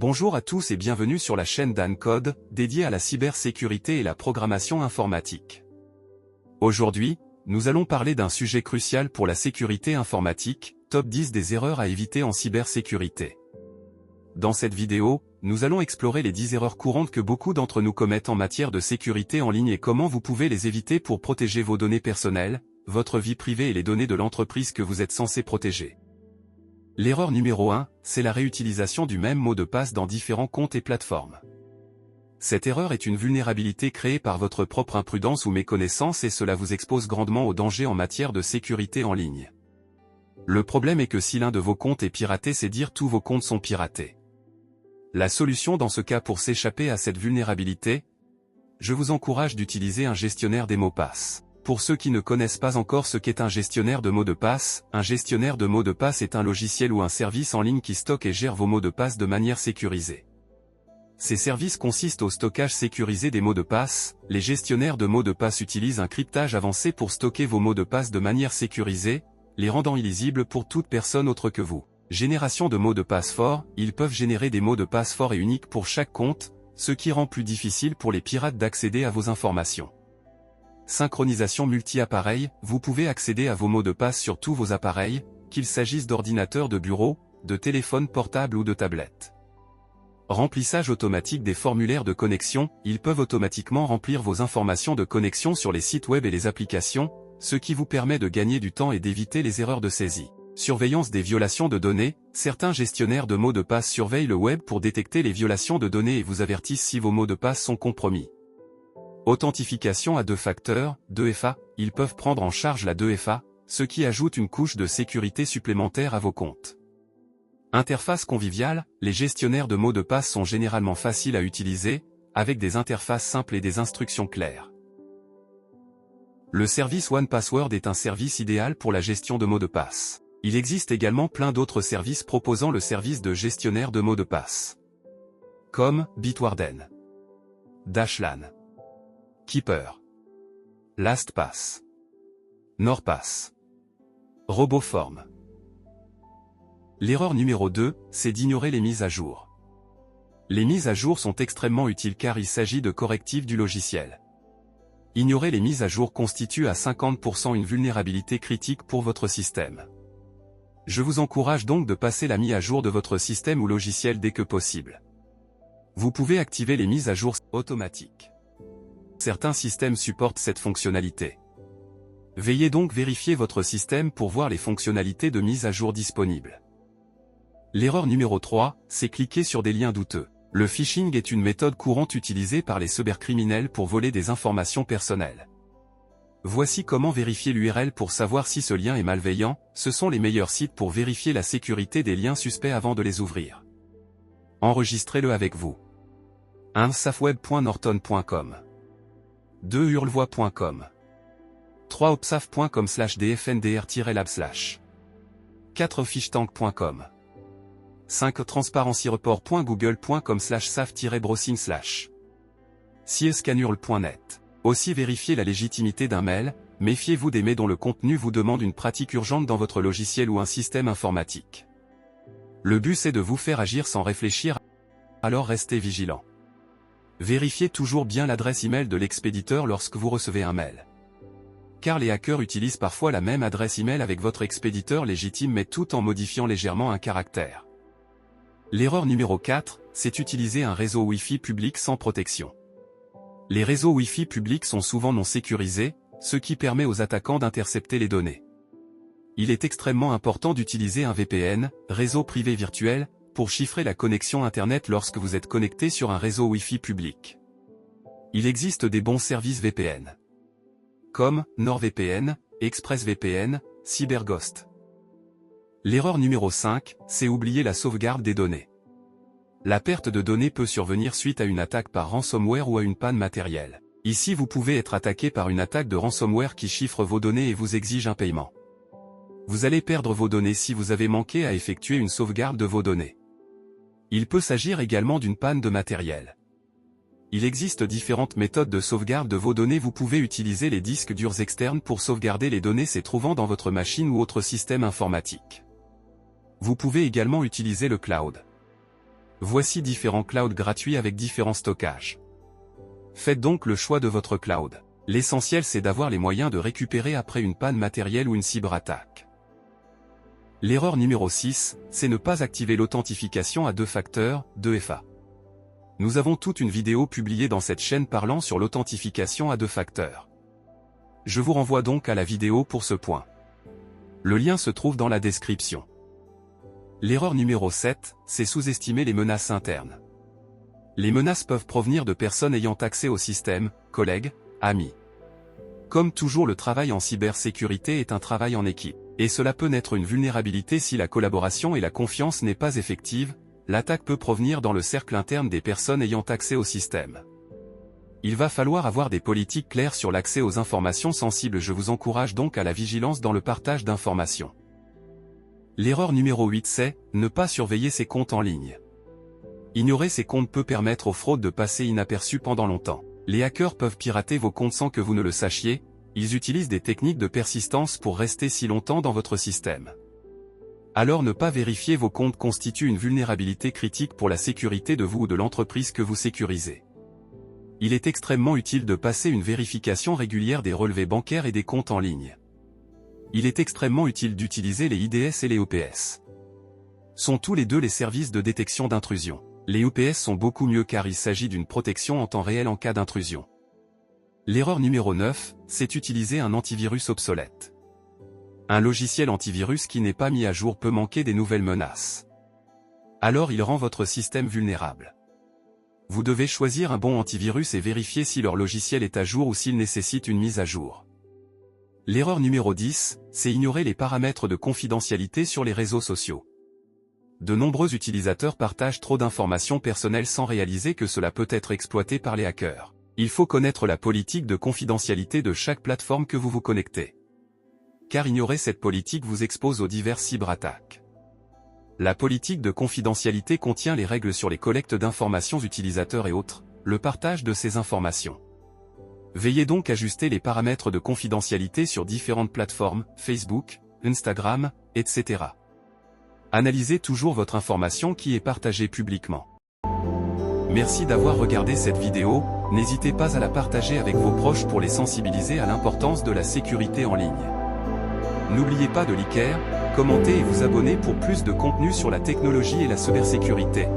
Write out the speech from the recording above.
Bonjour à tous et bienvenue sur la chaîne Dan Code, dédiée à la cybersécurité et la programmation informatique. Aujourd'hui, nous allons parler d'un sujet crucial pour la sécurité informatique, top 10 des erreurs à éviter en cybersécurité. Dans cette vidéo, nous allons explorer les 10 erreurs courantes que beaucoup d'entre nous commettent en matière de sécurité en ligne et comment vous pouvez les éviter pour protéger vos données personnelles, votre vie privée et les données de l'entreprise que vous êtes censé protéger. L'erreur numéro 1, c'est la réutilisation du même mot de passe dans différents comptes et plateformes. Cette erreur est une vulnérabilité créée par votre propre imprudence ou méconnaissance et cela vous expose grandement aux dangers en matière de sécurité en ligne. Le problème est que si l'un de vos comptes est piraté, c'est dire tous vos comptes sont piratés. La solution dans ce cas pour s'échapper à cette vulnérabilité, je vous encourage d'utiliser un gestionnaire des mots passe. Pour ceux qui ne connaissent pas encore ce qu'est un gestionnaire de mots de passe, un gestionnaire de mots de passe est un logiciel ou un service en ligne qui stocke et gère vos mots de passe de manière sécurisée. Ces services consistent au stockage sécurisé des mots de passe. Les gestionnaires de mots de passe utilisent un cryptage avancé pour stocker vos mots de passe de manière sécurisée, les rendant illisibles pour toute personne autre que vous. Génération de mots de passe forts, ils peuvent générer des mots de passe forts et uniques pour chaque compte, ce qui rend plus difficile pour les pirates d'accéder à vos informations. Synchronisation multi-appareil, vous pouvez accéder à vos mots de passe sur tous vos appareils, qu'il s'agisse d'ordinateurs de bureau, de téléphones portables ou de tablettes. Remplissage automatique des formulaires de connexion, ils peuvent automatiquement remplir vos informations de connexion sur les sites web et les applications, ce qui vous permet de gagner du temps et d'éviter les erreurs de saisie. Surveillance des violations de données, certains gestionnaires de mots de passe surveillent le web pour détecter les violations de données et vous avertissent si vos mots de passe sont compromis. Authentification à 2 facteurs, 2FA, ils peuvent prendre en charge la 2FA, ce qui ajoute une couche de sécurité supplémentaire à vos comptes. Interface conviviale, les gestionnaires de mots de passe sont généralement faciles à utiliser, avec des interfaces simples et des instructions claires. Le service OnePassword est un service idéal pour la gestion de mots de passe. Il existe également plein d'autres services proposant le service de gestionnaire de mots de passe, comme Bitwarden, Dashlane, Keeper, LastPass, NordPass, RoboForm. L'erreur numéro 2, c'est d'ignorer les mises à jour. Les mises à jour sont extrêmement utiles car il s'agit de correctifs du logiciel. Ignorer les mises à jour constitue à 50% une vulnérabilité critique pour votre système. Je vous encourage donc de passer la mise à jour de votre système ou logiciel dès que possible. Vous pouvez activer les mises à jour automatiques. Certains systèmes supportent cette fonctionnalité. Veillez donc vérifier votre système pour voir les fonctionnalités de mise à jour disponibles. L'erreur numéro 3, c'est cliquer sur des liens douteux. Le phishing est une méthode courante utilisée par les cybercriminels pour voler des informations personnelles. Voici comment vérifier l'URL pour savoir si ce lien est malveillant. Ce sont les meilleurs sites pour vérifier la sécurité des liens suspects avant de les ouvrir. Enregistrez-le avec vous. 1. safweb.norton.com 2. hurlevoix.com 3. opsaf.com/dfndr-lab/ 4. fishtank.com 5. transparencyreport.google.com/saf-browsing/. 6. scanurl.net. Aussi vérifiez la légitimité d'un mail, méfiez-vous des mails dont le contenu vous demande une pratique urgente dans votre logiciel ou un système informatique. Le but c'est de vous faire agir sans réfléchir, alors restez vigilant. Vérifiez toujours bien l'adresse email de l'expéditeur lorsque vous recevez un mail. Car les hackers utilisent parfois la même adresse email avec votre expéditeur légitime mais tout en modifiant légèrement un caractère. L'erreur numéro 4, c'est utiliser un réseau Wi-Fi public sans protection. Les réseaux Wi-Fi publics sont souvent non sécurisés, ce qui permet aux attaquants d'intercepter les données. Il est extrêmement important d'utiliser un VPN, réseau privé virtuel, pour chiffrer la connexion Internet lorsque vous êtes connecté sur un réseau Wi-Fi public. Il existe des bons services VPN, comme NordVPN, ExpressVPN, CyberGhost. L'erreur numéro 5, c'est oublier la sauvegarde des données. La perte de données peut survenir suite à une attaque par ransomware ou à une panne matérielle. Ici vous pouvez être attaqué par une attaque de ransomware qui chiffre vos données et vous exige un paiement. Vous allez perdre vos données si vous avez manqué à effectuer une sauvegarde de vos données. Il peut s'agir également d'une panne de matériel. Il existe différentes méthodes de sauvegarde de vos données. Vous pouvez utiliser les disques durs externes pour sauvegarder les données se trouvant dans votre machine ou autre système informatique. Vous pouvez également utiliser le cloud. Voici différents clouds gratuits avec différents stockages. Faites donc le choix de votre cloud. L'essentiel c'est d'avoir les moyens de récupérer après une panne matérielle ou une cyberattaque. L'erreur numéro 6, c'est ne pas activer l'authentification à 2 facteurs, 2FA. Nous avons toute une vidéo publiée dans cette chaîne parlant sur l'authentification à 2 facteurs. Je vous renvoie donc à la vidéo pour ce point. Le lien se trouve dans la description. L'erreur numéro 7, c'est sous-estimer les menaces internes. Les menaces peuvent provenir de personnes ayant accès au système, collègues, amis. Comme toujours, le travail en cybersécurité est un travail en équipe, et cela peut naître une vulnérabilité si la collaboration et la confiance n'est pas effective. L'attaque peut provenir dans le cercle interne des personnes ayant accès au système. Il va falloir avoir des politiques claires sur l'accès aux informations sensibles. Je vous encourage donc à la vigilance dans le partage d'informations. L'erreur numéro 8, c'est ne pas surveiller ses comptes en ligne. Ignorer ces comptes peut permettre aux fraudes de passer inaperçues pendant longtemps. Les hackers peuvent pirater vos comptes sans que vous ne le sachiez. Ils utilisent des techniques de persistance pour rester si longtemps dans votre système. Alors ne pas vérifier vos comptes constitue une vulnérabilité critique pour la sécurité de vous ou de l'entreprise que vous sécurisez. Il est extrêmement utile de passer une vérification régulière des relevés bancaires et des comptes en ligne. Il est extrêmement utile d'utiliser les IDS et les OPS. Sont tous les deux les services de détection d'intrusion. Les OPS sont beaucoup mieux car il s'agit d'une protection en temps réel en cas d'intrusion. L'erreur numéro 9, c'est utiliser un antivirus obsolète. Un logiciel antivirus qui n'est pas mis à jour peut manquer des nouvelles menaces. Alors il rend votre système vulnérable. Vous devez choisir un bon antivirus et vérifier si leur logiciel est à jour ou s'il nécessite une mise à jour. L'erreur numéro 10, c'est ignorer les paramètres de confidentialité sur les réseaux sociaux. De nombreux utilisateurs partagent trop d'informations personnelles sans réaliser que cela peut être exploité par les hackers. Il faut connaître la politique de confidentialité de chaque plateforme que vous vous connectez. Car ignorer cette politique vous expose aux diverses cyberattaques. La politique de confidentialité contient les règles sur les collectes d'informations utilisateurs et autres, le partage de ces informations. Veillez donc à ajuster les paramètres de confidentialité sur différentes plateformes, Facebook, Instagram, etc. Analysez toujours votre information qui est partagée publiquement. Merci d'avoir regardé cette vidéo, n'hésitez pas à la partager avec vos proches pour les sensibiliser à l'importance de la sécurité en ligne. N'oubliez pas de liker, commenter et vous abonner pour plus de contenu sur la technologie et la cybersécurité.